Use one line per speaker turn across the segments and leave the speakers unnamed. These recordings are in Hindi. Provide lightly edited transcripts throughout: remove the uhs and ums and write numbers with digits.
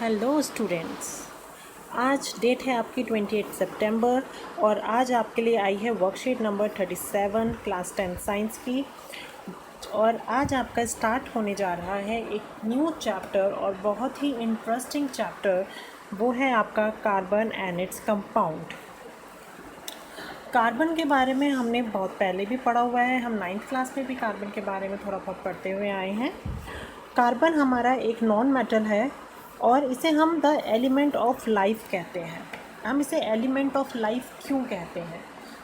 Hello students. आज डेट है आपकी 28 सितंबर और आज आपके लिए आई है वर्कशीट नंबर 37 क्लास 10 साइंस की। और आज आपका स्टार्ट होने जा रहा है एक न्यू चैप्टर और बहुत ही इंटरेस्टिंग चैप्टर। वो है आपका carbon and its compound. Carbon के बारे में हमने बहुत पहले भी पढ़ा हुआ है, हम 9th क्लास में भी कार्बन के बारे में थोड़ा बहुत पढ़ते हुए आए हैं। कार्बन हमारा एक नॉन मेटल है और इसे हम द एलिमेंट ऑफ लाइफ कहते हैं। हम इसे एलिमेंट ऑफ लाइफ क्यों कहते हैं?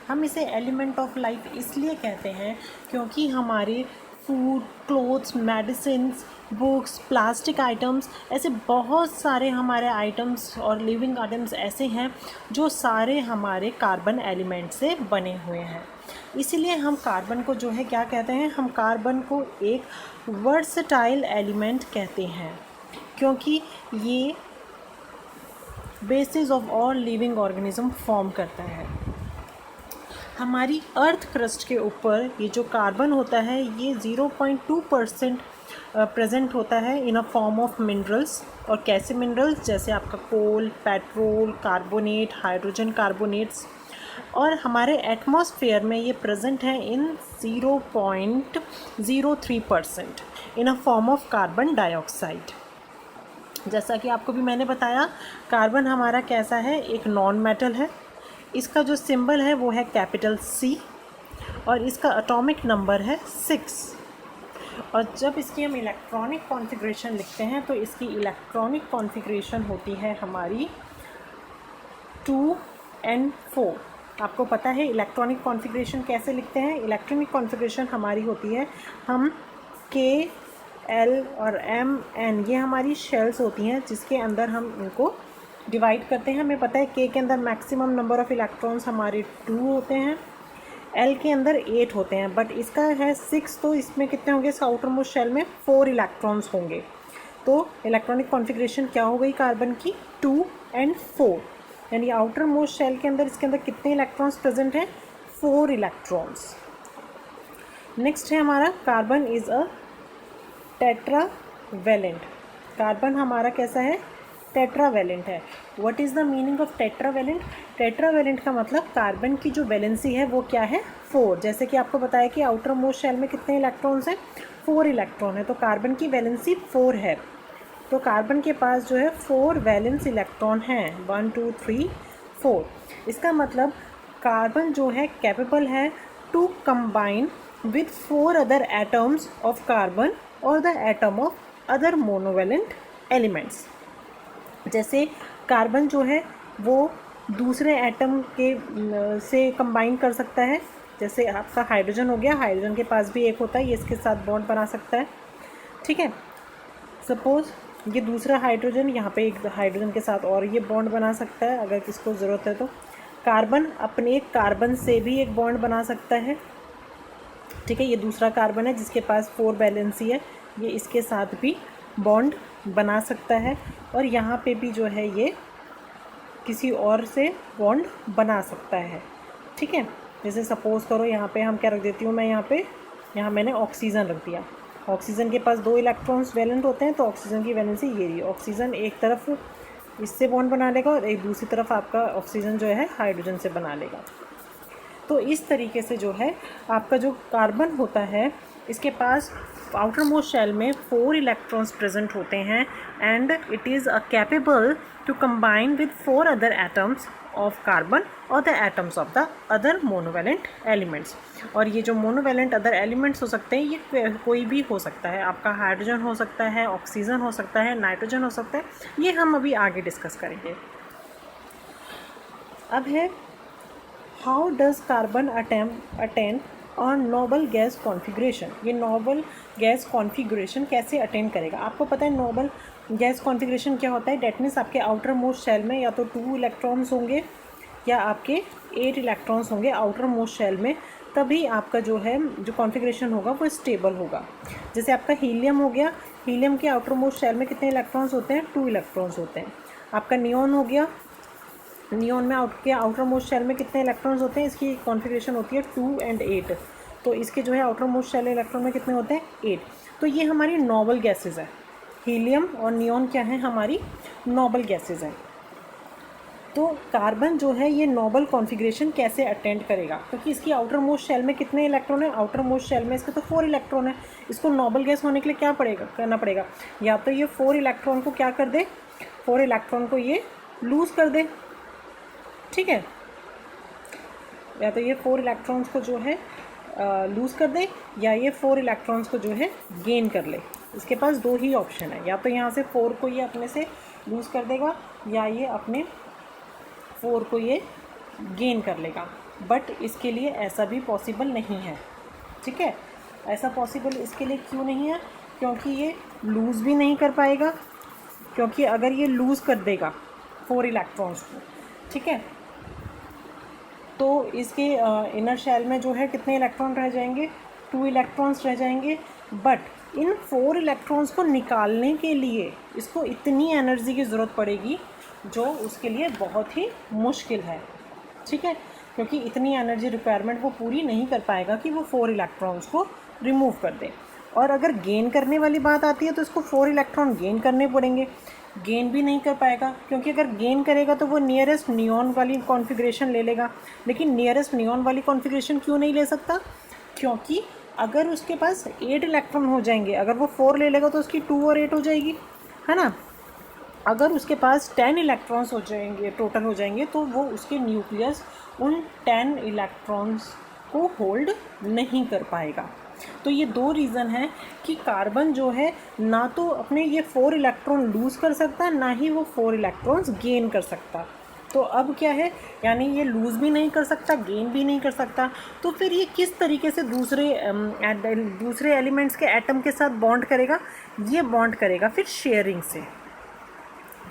हम इसे एलिमेंट ऑफ लाइफ इसलिए कहते हैं क्योंकि हमारे food, clothes, medicines, books, plastic items, ऐसे बहुत सारे हमारे आइटम्स और लिविंग आइटम्स ऐसे हैं जो सारे हमारे कार्बन एलिमेंट से बने हुए हैं। इसीलिए हम कार्बन को जो है क्या कहते हैं? हम कार्बन को एक वर्सटाइल एलिमेंट कहते हैं क्योंकि ये basis of all living organism form करता है। हमारी अर्थ क्रस्ट के ऊपर ये जो कार्बन होता है ये 0.2% प्रेजेंट होता है in a form of minerals. और कैसे मिनरल्स? जैसे आपका coal, petrol, carbonate, hydrogen carbonates. और हमारे एटमॉस्फेयर में ये प्रेजेंट है in 0.03% in a form of carbon dioxide. जैसा कि आपको भी मैंने बताया, कार्बन हमारा कैसा है? एक नॉन मेटल है। इसका जो सिंबल है वो है कैपिटल C और इसका एटॉमिक नंबर है 6। और जब इसकी हम इलेक्ट्रॉनिक कॉन्फ़िगरेशन लिखते हैं तो इसकी इलेक्ट्रॉनिक कॉन्फ़िगरेशन होती है हमारी 2n4। आपको पता है इलेक्ट्रॉनिक कॉन्फ़िगरेशन कैसे लिखते हैं? इलेक्ट्रॉनिक कॉन्फ़िगरेशन हमारी होती है, हम K, L और M, N ये हमारी शेल्स होती हैं जिसके अंदर हम इनको डिवाइड करते हैं। हमें पता है K के अंदर मैक्सिमम नंबर ऑफ़ इलेक्ट्रॉन्स हमारे 2 होते हैं, L के अंदर 8 होते हैं, बट इसका है 6, तो इसमें कितने होंगे? इस आउटर मोस्ट शेल में 4 इलेक्ट्रॉन्स होंगे। तो इलेक्ट्रॉनिक कॉन्फ़िगरेशन क्या हो गई कार्बन की? 2 and 4। यानी आउटर मोस्ट शेल के अंदर इसके अंदर कितने इलेक्ट्रॉन्स प्रेजेंट हैं? 4 इलेक्ट्रॉन्स। नेक्स्ट है हमारा carbon is a tetravalent. Carbon हमारा कैसा है? टेट्रावेलेंट है। What is the meaning of tetravalent? Tetravalent का मतलब कार्बन की जो वैलेंसी है वो क्या है? 4। जैसे कि आपको बताया कि आउटर मोस्ट शेल में कितने इलेक्ट्रॉन्स हैं? 4 इलेक्ट्रॉन है, तो कार्बन की वैलेंसी 4 है। तो कार्बन के पास जो है 4 वैलेंस इलेक्ट्रॉन हैं, 1 2 3 4। इसका मतलब कार्बन जो है कैपेबल है to combine with 4 other atoms of carbon और the atom of other monovalent elements. जैसे कार्बन जो है वो दूसरे एटम के से कंबाइन कर सकता है। जैसे आपका हाइड्रोजन हो गया, हाइड्रोजन के पास भी एक होता है, ये इसके साथ बॉन्ड बना सकता है। ठीक है, सपोज़ ये दूसरा हाइड्रोजन यहाँ पे एक हाइड्रोजन के साथ और ये बॉन्ड बना सकता है अगर किसको ज़रूरत है तो। कार्बन अपने एक कार्बन से भी एक बॉन्ड बना सकता है। ठीक है, ये दूसरा कार्बन है जिसके पास 4 वैलेंसी है, ये इसके साथ भी बॉन्ड बना सकता है। और यहाँ पे भी जो है ये किसी और से बॉन्ड बना सकता है। ठीक है, जैसे सपोज़ करो यहाँ पे हम क्या रख देती हूँ मैं, यहाँ मैंने ऑक्सीजन रख दिया। ऑक्सीजन के पास 2 इलेक्ट्रॉन्स वैलेंट होते हैं, तो ऑक्सीजन की वैलेंसी ये रही। ऑक्सीजन एक तरफ इससे बॉन्ड बना लेगा और एक दूसरी तरफ आपका ऑक्सीजन जो है हाइड्रोजन से बना लेगा। तो इस तरीके से जो है आपका जो कार्बन होता है इसके पास आउटर मोस्ट शेल में 4 इलेक्ट्रॉन्स प्रेजेंट होते हैं and it is capable to combine with 4 other atoms of carbon और the atoms of the other monovalent elements. और ये जो मोनोवेलेंट अदर एलिमेंट्स हो सकते हैं ये कोई भी हो सकता है, आपका हाइड्रोजन हो सकता है, ऑक्सीजन हो सकता है, नाइट्रोजन हो सकता है, ये हम अभी आगे डिस्कस करेंगे। अब है how does carbon attain on noble gas configuration. ये नोबल गैस कॉन्फ़िगरेशन कैसे अटेन करेगा? आपको पता है नोबल गैस कॉन्फ़िगरेशन क्या होता है? डेट मीन्स आपके आउटर मोस्ट शेल में या तो 2 इलेक्ट्रॉन्स होंगे या आपके 8 इलेक्ट्रॉन्स होंगे आउटर मोस्ट शेल में, तभी आपका जो है जो कॉन्फ़िगरेशन होगा वो स्टेबल होगा। जैसे आपका हीलियम हो गया, हीलियम के आउटर मोस्ट शेल में कितने इलेक्ट्रॉन्स होते हैं? 2 इलेक्ट्रॉन्स होते हैं। आपका नियॉन हो गया, नियॉन में आउटर मोस्ट शेल में कितने इलेक्ट्रॉन्स होते हैं? इसकी कॉन्फ़िगरेशन होती है 2 and 8, तो इसके जो है आउटर मोस्ट शेल इलेक्ट्रॉन में कितने होते हैं? 8। तो ये हमारी नोबल गैसेस है। हीलियम और नियॉन क्या है, हमारी नोबल गैसेज हैं। तो कार्बन जो है ये नोबल कॉन्फ़िगरेशन कैसे अटेंड करेगा, क्योंकि इसकी आउटर मोस्ट शेल में कितने इलेक्ट्रॉन है, आउटर मोस्ट शेल में इसके तो 4 इलेक्ट्रॉन है। इसको नोबल गैस होने के लिए क्या करना पड़ेगा, या तो ये 4 इलेक्ट्रॉन को क्या कर दे, 4 इलेक्ट्रॉन को ये लूज़ कर दे, ठीक है, या तो ये 4 इलेक्ट्रॉन्स को जो है लूज़ कर दे, या ये 4 इलेक्ट्रॉन्स को जो है गेन कर ले। इसके पास दो ही ऑप्शन है, या तो यहाँ से 4 को ये अपने से लूज़ कर देगा, या ये अपने 4 को ये गेन कर लेगा। बट इसके लिए ऐसा भी पॉसिबल नहीं है, ठीक है। ऐसा पॉसिबल इसके लिए क्यों नहीं है, क्योंकि ये लूज़ भी नहीं कर पाएगा, क्योंकि अगर ये लूज़ कर देगा 4 इलेक्ट्रॉन्स को, ठीक है, तो इसके इनर शेल में जो है कितने इलेक्ट्रॉन रह जाएंगे, 2 इलेक्ट्रॉन्स रह जाएंगे। बट इन 4 इलेक्ट्रॉन्स को निकालने के लिए इसको इतनी एनर्जी की ज़रूरत पड़ेगी जो उसके लिए बहुत ही मुश्किल है, ठीक है, क्योंकि इतनी एनर्जी रिक्वायरमेंट वो पूरी नहीं कर पाएगा कि वो 4 इलेक्ट्रॉन्स को रिमूव कर दे। और अगर गेन करने वाली बात आती है तो इसको 4 इलेक्ट्रॉन गेन करने पड़ेंगे, गेन भी नहीं कर पाएगा, क्योंकि अगर गेन करेगा तो वो नियरेस्ट नियॉन वाली कॉन्फ़िगरेशन ले लेगा। लेकिन नियरेस्ट नियॉन वाली कॉन्फ़िगरेशन क्यों नहीं ले सकता, क्योंकि अगर उसके पास 8 इलेक्ट्रॉन हो जाएंगे, अगर वो 4 ले लेगा तो उसकी 2 और 8 हो जाएगी, है ना। अगर उसके पास 10 इलेक्ट्रॉन्स हो जाएंगे, टोटल हो जाएंगे, तो वो उसके न्यूक्लियस उन 10 इलेक्ट्रॉन्स को होल्ड नहीं कर पाएगा। तो ये दो रीज़न है कि कार्बन जो है ना तो अपने ये 4 इलेक्ट्रॉन लूज़ कर सकता, ना ही वो 4 इलेक्ट्रॉन्स गेन कर सकता। तो अब क्या है, यानी ये लूज़ भी नहीं कर सकता, गेन भी नहीं कर सकता, तो फिर ये किस तरीके से दूसरे एलिमेंट्स के एटम के साथ बॉन्ड करेगा, ये बॉन्ड करेगा फिर शेयरिंग से,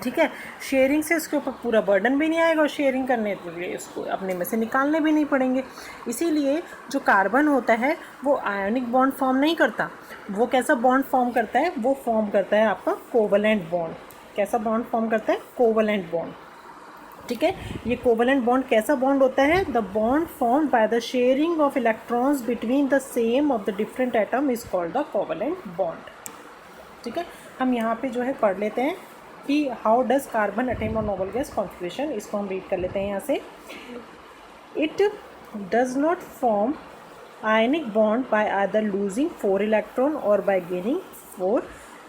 ठीक है। शेयरिंग से इसके ऊपर पूरा बर्डन भी नहीं आएगा, और शेयरिंग करने के लिए इसको अपने में से निकालने भी नहीं पड़ेंगे। इसीलिए जो कार्बन होता है वो आयनिक बॉन्ड फॉर्म नहीं करता। वो कैसा बॉन्ड फॉर्म करता है, वो फॉर्म करता है आपका कोवलेंट बॉन्ड। कैसा बॉन्ड फॉर्म करता है, कोवलेंट बॉन्ड, ठीक है। ये कोवलेंट बॉन्ड कैसा बॉन्ड होता है, the bond formed by the sharing of electrons between the same of the different atom is called the covalent bond, ठीक है। हम यहाँ पे जो है पढ़ लेते हैं कि हाउ डज कार्बन अटेन और नोबल गैस कॉन्फ़िगरेशन, इसको हम रीड कर लेते हैं यहाँ से। It does not form ionic bond by either losing 4 electron और बाय गेनिंग 4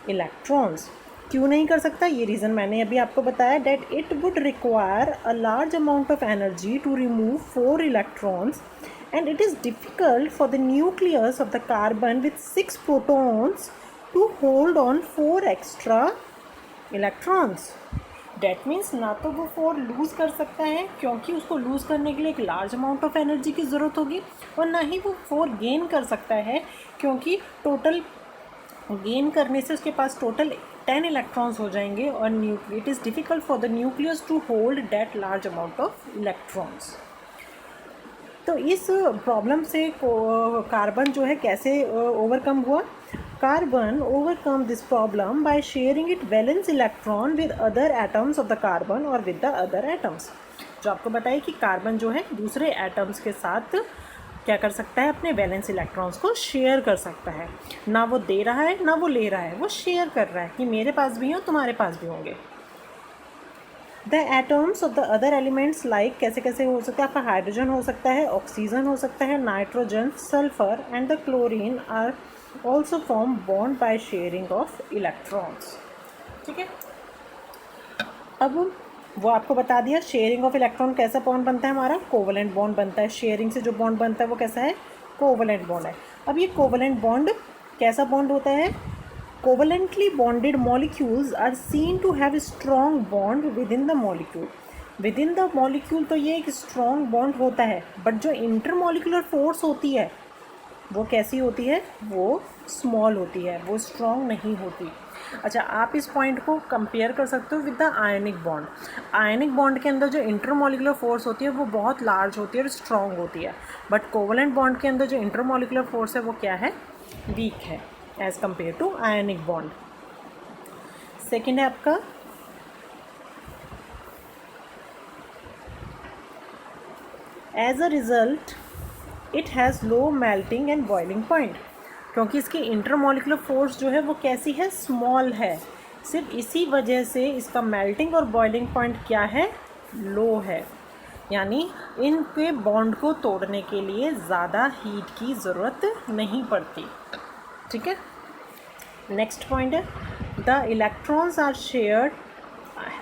इलेक्ट्रॉन्स। क्यों नहीं कर सकता, ये रीज़न मैंने अभी आपको बताया, that it would require a large amount of energy to remove 4 electrons and it is difficult for the nucleus of the carbon with 6 protons to hold on 4 extra electrons. That means ना तो वो 4 लूज़ कर सकता है, क्योंकि उसको लूज़ करने के लिए एक लार्ज अमाउंट ऑफ एनर्जी की ज़रूरत होगी, और ना ही वो 4 गेन कर सकता है, क्योंकि टोटल गेन करने से उसके पास टोटल 10 इलेक्ट्रॉन्स हो जाएंगे, और it is difficult for the nucleus to hold that large amount of electrons. तो इस प्रॉब्लम से कार्बन जो है कैसे ओवरकम हुआ, carbon overcome this problem by sharing it valence electron with other atoms of the carbon और विद द अदर एटम्स। जो आपको बताया कि कार्बन जो है दूसरे एटम्स के साथ क्या कर सकता है, अपने वैलेंस इलेक्ट्रॉन्स को शेयर कर सकता है। ना वो दे रहा है ना वो ले रहा है, वो शेयर कर रहा है कि मेरे पास भी हो तुम्हारे पास भी होंगे। The atoms of the other elements like, कैसे कैसे हो सकता है, आपका हाइड्रोजन हो सकता है, ऑक्सीजन हो सकता है, nitrogen, sulphur and the chlorine are also form bond by sharing of electrons, ठीक है। अब वो आपको बता दिया शेयरिंग ऑफ इलेक्ट्रॉन कैसा बॉन्ड बनता है, हमारा कोवलेंट बॉन्ड बनता है। शेयरिंग से जो बॉन्ड बनता है वो कैसा है, कोवलेंट बॉन्ड है। अब ये कोवलेंट बॉन्ड कैसा बॉन्ड होता है, covalently bonded molecules are seen to have strong bond within the molecule. Within the molecule तो ये एक स्ट्रॉन्ग बॉन्ड होता है, बट जो इंटरमॉलिक्यूलर फोर्स होती है वो कैसी होती है, वो स्मॉल होती है, वो स्ट्रॉन्ग नहीं होती। अच्छा, आप इस पॉइंट को कंपेयर कर सकते हो with the ionic bond. Ionic bond के अंदर जो इंटरमॉलिक्यूलर फोर्स होती है वो बहुत लार्ज होती है और स्ट्रॉन्ग होती है, बट कोवलेंट बॉन्ड के अंदर जो इंटरमॉलिक्यूलर फोर्स है वो क्या है, वीक है as compare to ionic bond. Second है आपका as a result it has low melting and boiling point. क्योंकि इसकी इंटरमॉलिक्यूलर फोर्स जो है वो कैसी है, स्मॉल है। सिर्फ इसी वजह से इसका मेल्टिंग और बॉइलिंग पॉइंट क्या है, लो है। यानी इनके बॉन्ड को तोड़ने के लिए ज़्यादा हीट की ज़रूरत नहीं पड़ती। ठीक है, नेक्स्ट पॉइंट है the electrons are shared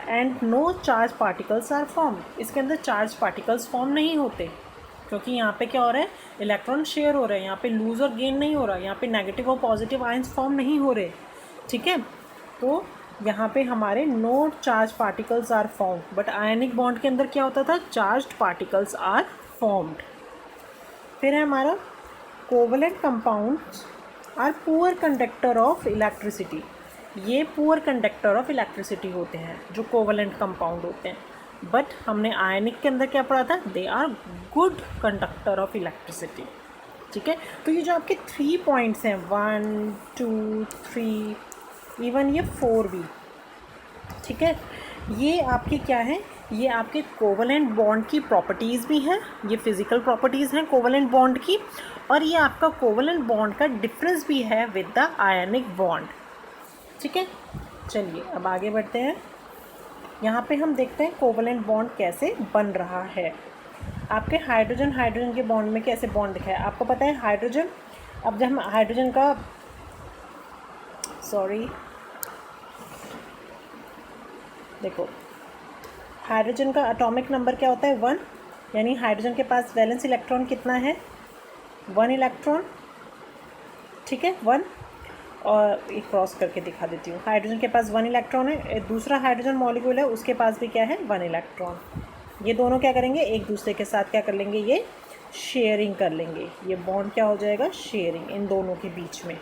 and no charge particles are form. इसके अंदर चार्ज पार्टिकल्स फॉर्म नहीं होते, क्योंकि यहाँ पे क्या हो रहा है, इलेक्ट्रॉन शेयर हो रहे हैं, यहाँ पे लूज और गेन नहीं हो रहा, यहाँ पे नेगेटिव और पॉजिटिव आयंस फॉर्म नहीं हो रहे। ठीक है, तो यहाँ पे हमारे no charge particles are formed, but ionic bond के अंदर क्या होता था, चार्ज्ड पार्टिकल्स आर फॉर्म्ड। फिर है हमारा covalent compounds are poor conductor of electricity. ये पुअर कंडक्टर ऑफ इलेक्ट्रिसिटी होते हैं जो कोवलेंट कंपाउंड होते हैं, बट हमने आयनिक के अंदर क्या पढ़ा था, they are good conductor of electricity. ठीक है, तो ये जो आपके 3 पॉइंट्स हैं 1 2 3 इवन ये 4 भी, ठीक है, ये आपके क्या हैं, ये आपके कोवलेंट बॉन्ड की प्रॉपर्टीज़ भी हैं, ये फिज़िकल प्रॉपर्टीज़ हैं कोवलेंट बॉन्ड की, और ये आपका कोवलेंट बॉन्ड का डिफरेंस भी है विद द आयनिक बॉन्ड। ठीक है, चलिए अब आगे बढ़ते हैं। यहाँ पे हम देखते हैं कोवलेंट बॉन्ड कैसे बन रहा है। आपके हाइड्रोजन हाइड्रोजन के बॉन्ड में कैसे बॉन्ड दिखा है, आपको पता है हाइड्रोजन, अब जब हम हाइड्रोजन का देखो हाइड्रोजन का एटॉमिक नंबर क्या होता है 1, यानी हाइड्रोजन के पास वैलेंस इलेक्ट्रॉन कितना है 1 इलेक्ट्रॉन। ठीक है 1, और एक क्रॉस करके दिखा देती हूँ, हाइड्रोजन के पास 1 इलेक्ट्रॉन है, दूसरा हाइड्रोजन मॉलिक्यूल है उसके पास भी क्या है 1 इलेक्ट्रॉन। ये दोनों क्या करेंगे, एक दूसरे के साथ क्या कर लेंगे, ये शेयरिंग कर लेंगे, ये बॉन्ड क्या हो जाएगा, शेयरिंग इन दोनों के बीच में।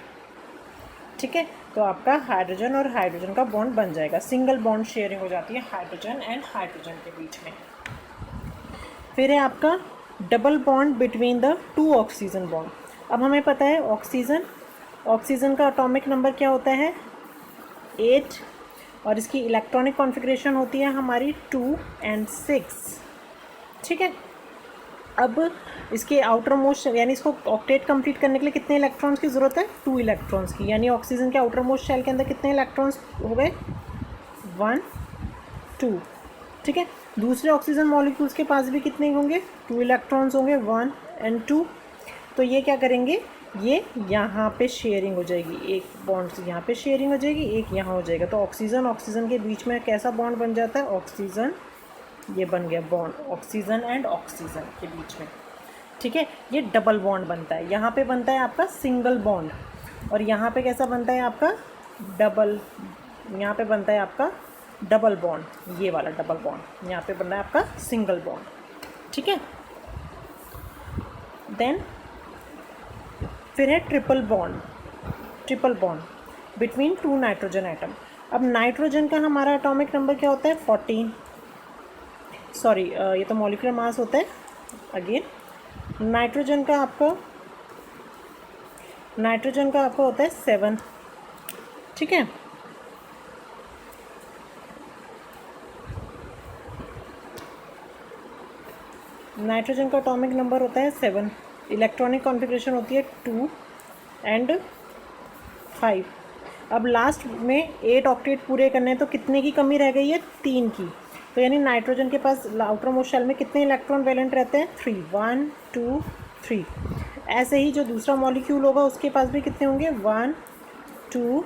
ठीक है, तो आपका हाइड्रोजन और हाइड्रोजन का बॉन्ड बन जाएगा, सिंगल बॉन्ड शेयरिंग हो जाती है हाइड्रोजन एंड हाइड्रोजन के बीच में। फिर है आपका double bond between the 2 oxygen bond. अब हमें पता है ऑक्सीजन का एटॉमिक नंबर क्या होता है 8, और इसकी इलेक्ट्रॉनिक कॉन्फ़िगरेशन होती है हमारी 2 and 6। ठीक है, अब इसके आउटर मोस्ट यानी इसको ऑक्टेट कंप्लीट करने के लिए कितने इलेक्ट्रॉन्स की ज़रूरत है, 2 इलेक्ट्रॉन्स की, यानी ऑक्सीजन के आउटर मोस्ट शेल के अंदर कितने इलेक्ट्रॉन्स हो गए 1 2। ठीक है, दूसरे ऑक्सीजन मॉलिक्यूल्स के पास भी कितने होंगे 2 इलेक्ट्रॉन्स होंगे 1 and 2। तो ये क्या करेंगे, ये यहाँ पे शेयरिंग हो जाएगी, एक बॉन्ड से यहाँ पे शेयरिंग हो जाएगी, एक यहाँ हो जाएगा, तो ऑक्सीजन के बीच में कैसा बॉन्ड बन जाता है, ऑक्सीजन, ये बन गया बॉन्ड ऑक्सीजन एंड ऑक्सीजन के बीच में। ठीक है, ये डबल बॉन्ड बनता है, यहाँ पे बनता है आपका सिंगल बॉन्ड, और यहाँ पे कैसा बनता है आपका डबल, यहाँ पे बनता है आपका डबल बॉन्ड, ये वाला डबल बॉन्ड, यहाँ पे बन रहा है आपका सिंगल बॉन्ड। ठीक है, देन फिर है triple bond between 2 nitrogen atom. अब नाइट्रोजन का हमारा एटॉमिक नंबर क्या होता है 14, सॉरी ये तो मॉलिक्यूलर मास होता है अगेन। नाइट्रोजन का आपका होता है 7। ठीक है, नाइट्रोजन का एटॉमिक नंबर होता है 7, इलेक्ट्रॉनिक कॉन्फ़िगरेशन होती है 2 and 5। अब लास्ट में 8 ऑक्टेट पूरे करने हैं, तो कितने की कमी रह गई है 3 की, तो यानी नाइट्रोजन के पास आउटर मोस्ट शेल में कितने इलेक्ट्रॉन वैलेंट रहते हैं 3, 1 2 3। ऐसे ही जो दूसरा मॉलिक्यूल होगा उसके पास भी कितने होंगे 1 2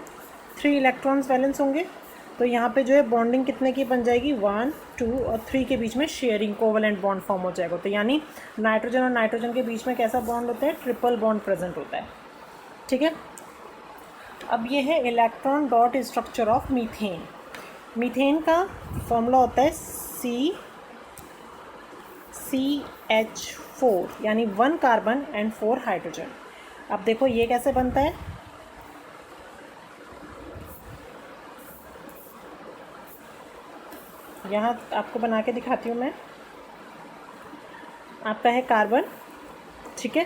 3 इलेक्ट्रॉन्स वैलेंस होंगे। तो यहाँ पे जो है बॉन्डिंग कितने की बन जाएगी 1 2 और 3 के बीच में शेयरिंग कोवलेंट बॉन्ड फॉर्म हो जाएगा। तो यानी नाइट्रोजन और नाइट्रोजन के बीच में कैसा बॉन्ड होता है, ट्रिपल बॉन्ड प्रेजेंट होता है। ठीक है, अब ये है electron dot structure of methane. Methane का फॉर्मूला होता है CH4, यानी 1 कार्बन एंड 4 हाइड्रोजन। अब देखो ये कैसे बनता है, यहाँ आपको बना के दिखाती हूँ मैं। आपका है कार्बन, ठीक है,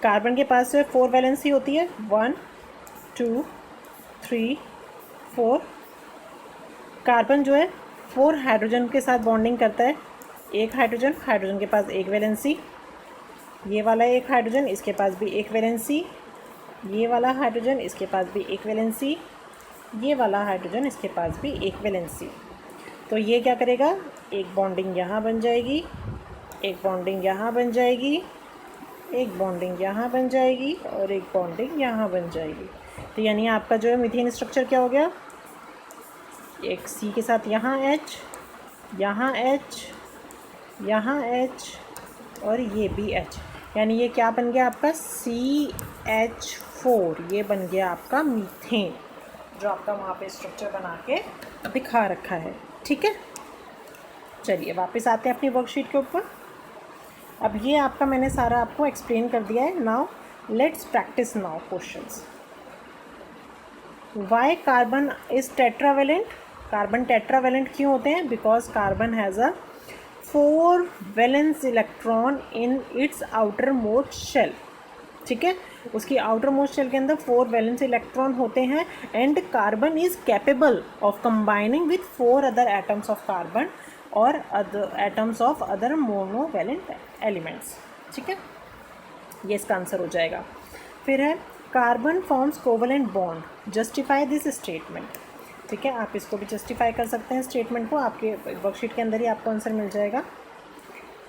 कार्बन के पास जो है 4 वैलेंसी होती है 1 2 3 4। कार्बन जो है 4 हाइड्रोजन के साथ बॉन्डिंग करता है, एक हाइड्रोजन के पास एक वैलेंसी, ये वाला एक हाइड्रोजन इसके पास भी एक वैलेंसी, ये वाला हाइड्रोजन इसके पास भी एक वैलेंसी, ये वाला हाइड्रोजन इसके पास भी एक वैलेंसी। तो ये क्या करेगा, एक बॉन्डिंग यहाँ बन जाएगी, एक बॉन्डिंग यहाँ बन जाएगी, एक बॉन्डिंग यहाँ बन जाएगी और एक बॉन्डिंग यहाँ बन जाएगी। तो यानी आपका जो है मीथेन स्ट्रक्चर क्या हो गया, एक C के साथ यहाँ H, यहाँ H, यहाँ H और ये भी H। यानी ये क्या बन गया आपका CH4, ये बन गया आपका मीथेन, जो आपका वहाँ पे स्ट्रक्चर बना के दिखा रखा है। ठीक है, चलिए वापस आते हैं अपनी वर्कशीट के ऊपर। अब ये आपका मैंने सारा आपको एक्सप्लेन कर दिया है। Now let's practise now questions. Why carbon is tetravalent, carbon tetravalent क्यों होते हैं, because carbon has a 4 valence electron in its outermost shell. ठीक है, उसकी आउटर मोस्ट शेल के अंदर 4 वैलेंस इलेक्ट्रॉन होते हैं and carbon is capable of combining with 4 other atoms of carbon और other atoms of other monovalent elements. ठीक है, ये इसका आंसर हो जाएगा। फिर है carbon forms covalent bond, justify this statement. ठीक है, आप इसको भी जस्टिफाई कर सकते हैं स्टेटमेंट को, आपके वर्कशीट के अंदर ही आपको आंसर मिल जाएगा।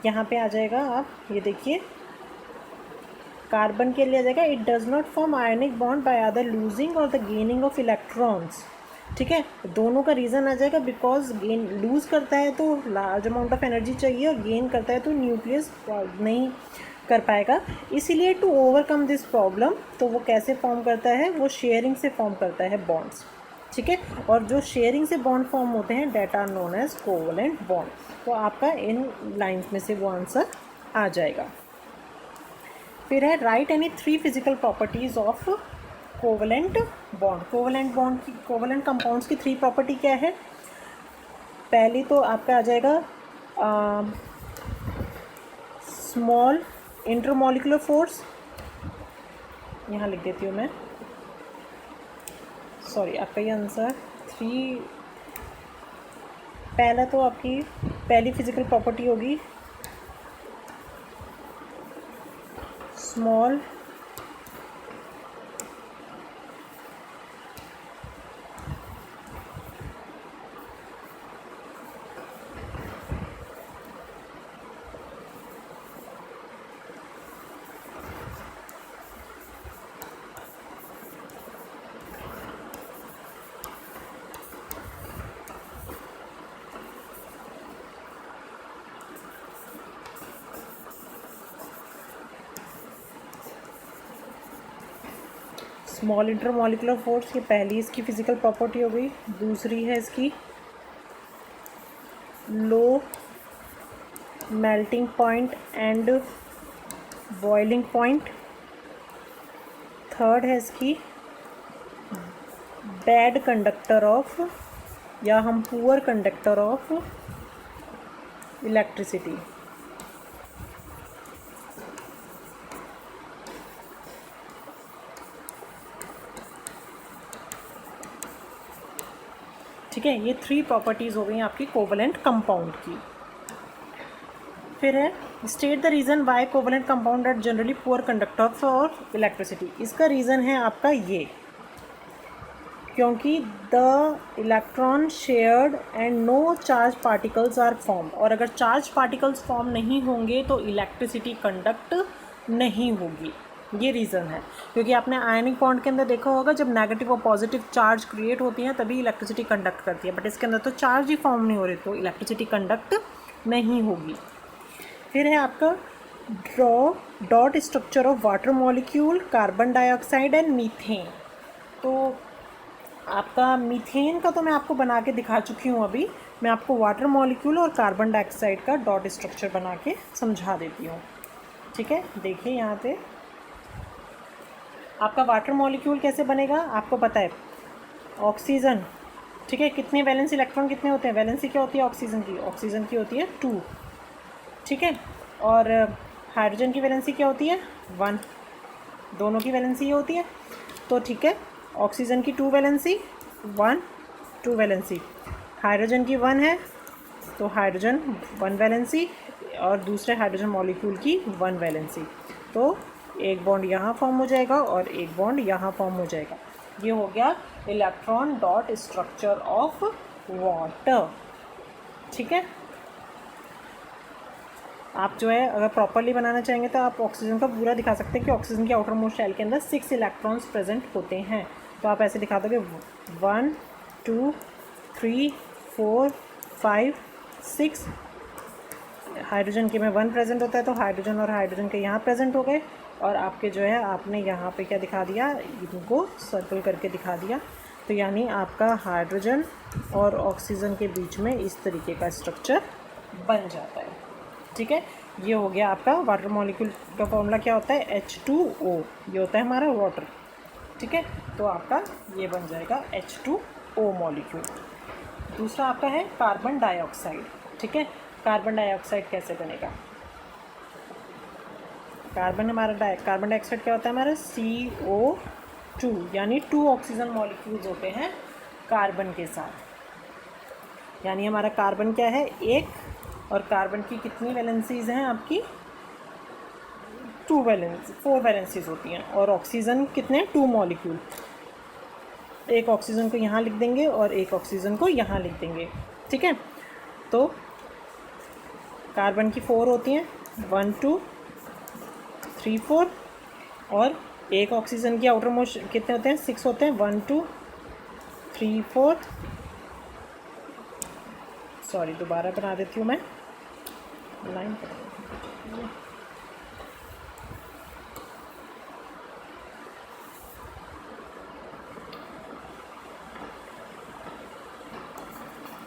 यहाँ पे आ जाएगा, आप ये देखिए कार्बन के लिए आ जाएगा, it does not form ionic bond by आदर लूजिंग और द गेनिंग ऑफ इलेक्ट्रॉन्स। ठीक है, दोनों का रीज़न आ जाएगा, बिकॉज गेन लूज़ करता है तो लार्ज अमाउंट ऑफ एनर्जी चाहिए और गेन करता है तो न्यूक्लियस नहीं कर पाएगा, इसीलिए टू ओवरकम दिस प्रॉब्लम तो वो कैसे फॉर्म करता है, वो शेयरिंग से फॉर्म करता है बॉन्ड्स। ठीक है, और जो शेयरिंग से बॉन्ड फॉर्म होते हैं that are known as covalent bond. तो आपका इन लाइंस में से वो आंसर आ जाएगा। फिर है right any 3 physical properties of covalent bond. Covalent bond की, कोवलेंट कंपाउंड्स की 3 प्रॉपर्टी क्या है। पहली तो आपका आ जाएगा स्मॉल इंटरमॉलिक्यूलर फोर्स, यहाँ लिख देती हूँ मैं, सॉरी आपका ये आंसर 3, पहला तो आपकी पहली फिजिकल प्रॉपर्टी होगी स्मॉल स्मॉल इंटरमॉलिक्यूलर फोर्स, ये पहली इसकी फिजिकल प्रॉपर्टी हो गई। दूसरी है इसकी low melting point and boiling point. Third है इसकी बैड कंडक्टर ऑफ, या हम पुअर कंडक्टर ऑफ इलेक्ट्रिसिटी। ठीक है, ये 3 प्रॉपर्टीज़ हो गई आपकी कोवलेंट कंपाउंड की। फिर है state the reason why covalent compound are generally poor conductor for electricity. इसका रीज़न है आपका ये, क्योंकि the electron shared and no charge particles are form. और अगर चार्ज पार्टिकल्स फॉर्म नहीं होंगे तो इलेक्ट्रिसिटी कंडक्ट नहीं होगी, ये रीज़न है। क्योंकि आपने आयनिक बॉन्ड के अंदर देखा होगा, जब नेगेटिव और पॉजिटिव चार्ज क्रिएट होती हैं तभी इलेक्ट्रिसिटी कंडक्ट करती है, बट इसके अंदर तो चार्ज ही फॉर्म नहीं हो रही, तो इलेक्ट्रिसिटी कंडक्ट नहीं होगी। फिर है आपका draw dot structure of water molecule, carbon dioxide and methane. तो आपका मीथेन का तो मैं आपको बना के दिखा चुकी हूँ, अभी मैं आपको वाटर मॉलिक्यूल और कार्बन डाइऑक्साइड का डॉट स्ट्रक्चर बना के समझा देती हूँ। ठीक है, देखिए यहाँ पे आपका वाटर मॉलिक्यूल कैसे बनेगा, आपको पता है ऑक्सीजन। ठीक है, कितने वैलेंस इलेक्ट्रॉन कितने होते हैं, वैलेंसी क्या होती है ऑक्सीजन की, ऑक्सीजन की होती है 2। ठीक है, और हाइड्रोजन की वैलेंसी क्या होती है 1, दोनों की वैलेंसी ये होती है। तो ठीक है, ऑक्सीजन की 2 वैलेंसी 1, 2 वैलेंसी, हाइड्रोजन की 1 है तो हाइड्रोजन 1 वैलेंसी और दूसरे हाइड्रोजन मॉलिक्यूल की 1 वैलेंसी। तो एक बॉन्ड यहाँ फॉर्म हो जाएगा और एक बॉन्ड यहाँ फॉर्म हो जाएगा। ये हो गया electron dot structure of water. ठीक है, आप जो है अगर प्रॉपरली बनाना चाहेंगे तो आप ऑक्सीजन का पूरा दिखा सकते हैं कि ऑक्सीजन की आउटर मोस्ट शेल के अंदर 6 इलेक्ट्रॉन्स प्रेजेंट होते हैं। तो आप ऐसे दिखा दोगे 1 2 3 4 5 6। हाइड्रोजन के में 1 प्रेजेंट होता है तो हाइड्रोजन और हाइड्रोजन के यहाँ प्रेजेंट हो गए, और आपके जो है आपने यहाँ पे क्या दिखा दिया, इनको सर्कल करके दिखा दिया। तो यानी आपका हाइड्रोजन और ऑक्सीजन के बीच में इस तरीके का स्ट्रक्चर बन जाता है। ठीक है, ये हो गया आपका वाटर मॉलिक्यूल का फॉर्मूला। क्या होता है H2O, ये होता है हमारा वाटर। ठीक है, तो आपका ये बन जाएगा H2O मॉलिक्यूल। दूसरा आपका है कार्बन डाइऑक्साइड। ठीक है, कार्बन डाइऑक्साइड कैसे बनेगा? कार्बन डाइऑक्साइड क्या होता है हमारा CO2, यानी 2 ऑक्सीजन मॉलिक्यूल्स होते हैं कार्बन के साथ। यानी हमारा कार्बन क्या है 1, और कार्बन की कितनी वैलेंसीज हैं आपकी 4 वैलेंसीज होती हैं। और ऑक्सीजन कितने 2 मॉलिक्यूल, एक ऑक्सीजन को यहाँ लिख देंगे और एक ऑक्सीजन को यहाँ लिख देंगे। ठीक है, तो कार्बन की 4 होती हैं 1 2 3 4, और एक ऑक्सीजन की आउटर मोस्ट कितने होते हैं 6 होते हैं 1 2 3 4। सॉरी, दोबारा बना देती हूँ मैं लाइन।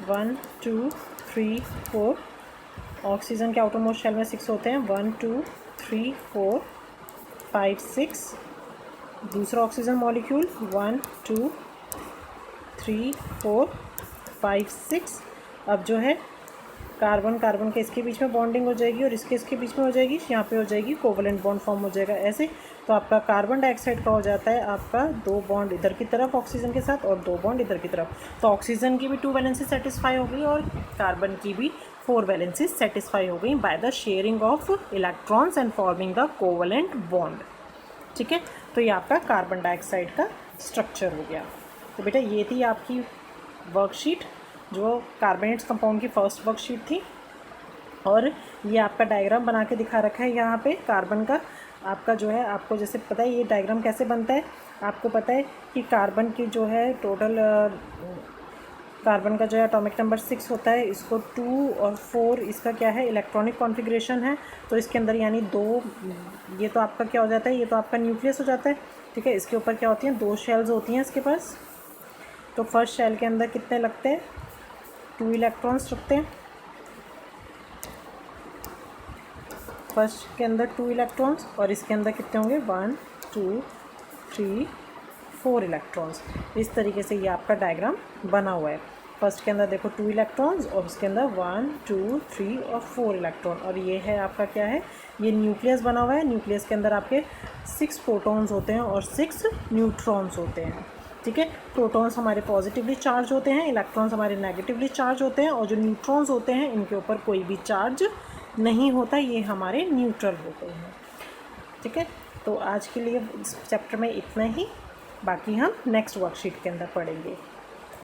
1 2 3 4। ऑक्सीजन के आउटर मोस्ट शेल में 6 होते हैं 1 2 3 4 5 6। दूसरा ऑक्सीजन मॉलिक्यूल 1 2 3 4 5 6। अब जो है कार्बन के इसके बीच में बॉन्डिंग हो जाएगी और इसके बीच में हो जाएगी, यहाँ पे हो जाएगी कोवलेंट बॉन्ड फॉर्म हो जाएगा ऐसे। तो आपका कार्बन डाइऑक्साइड का हो जाता है आपका 2 बॉन्ड इधर की तरफ ऑक्सीजन के साथ और 2 बॉन्ड इधर की तरफ। तो ऑक्सीजन की भी 2 वैलेंसी सेटिस्फाई हो गई और कार्बन की भी 4 वैलेंसी सेटिस्फाई हो गई by the sharing of electrons and forming the covalent bond. ठीक है, तो ये आपका कार्बन डाइऑक्साइड का स्ट्रक्चर हो गया। तो बेटा ये थी आपकी वर्कशीट, जो कार्बोनेट्स कंपाउंड की फर्स्ट वर्कशीट थी, और ये आपका डायग्राम बना के दिखा रखा है यहाँ पे कार्बन का। आपका जो है आपको जैसे पता है ये डायग्राम कैसे बनता है, आपको पता है कि कार्बन की जो है टोटल कार्बन का जो है एटॉमिक नंबर 6 होता है, इसको 2 और 4 इसका क्या है इलेक्ट्रॉनिक कॉन्फ़िगरेशन है। तो इसके अंदर यानी 2, ये तो आपका क्या हो जाता है, ये तो आपका न्यूक्लियस हो जाता है। ठीक है, इसके ऊपर क्या होती हैं 2 शेल्स होती हैं इसके पास। तो फर्स्ट शेल के अंदर कितने लगते हैं 2 इलेक्ट्रॉन्स रखते हैं, फर्स्ट के अंदर 2 इलेक्ट्रॉन्स, और इसके अंदर कितने होंगे 1 2 3 4 इलेक्ट्रॉन्स। इस तरीके से ये आपका डायग्राम बना हुआ है। फर्स्ट के अंदर देखो 2 इलेक्ट्रॉन्स और उसके अंदर 1 2 3 और 4 इलेक्ट्रॉन, और ये है आपका क्या है, ये न्यूक्लियस बना हुआ है। न्यूक्लियस के अंदर आपके 6 प्रोटॉन्स होते हैं और 6 न्यूट्रॉन्स होते हैं। ठीक है, प्रोटॉन्स हमारे पॉजिटिवली चार्ज होते हैं, इलेक्ट्रॉन्स हमारे नेगेटिवली चार्ज होते हैं, और जो न्यूट्रॉन्स होते हैं इनके ऊपर कोई भी चार्ज नहीं होता, ये हमारे न्यूट्रल होते हैं। ठीक है, तो आज के लिए इस चैप्टर में इतना ही, बाकी हम नेक्स्ट वर्कशीट के अंदर पढ़ेंगे।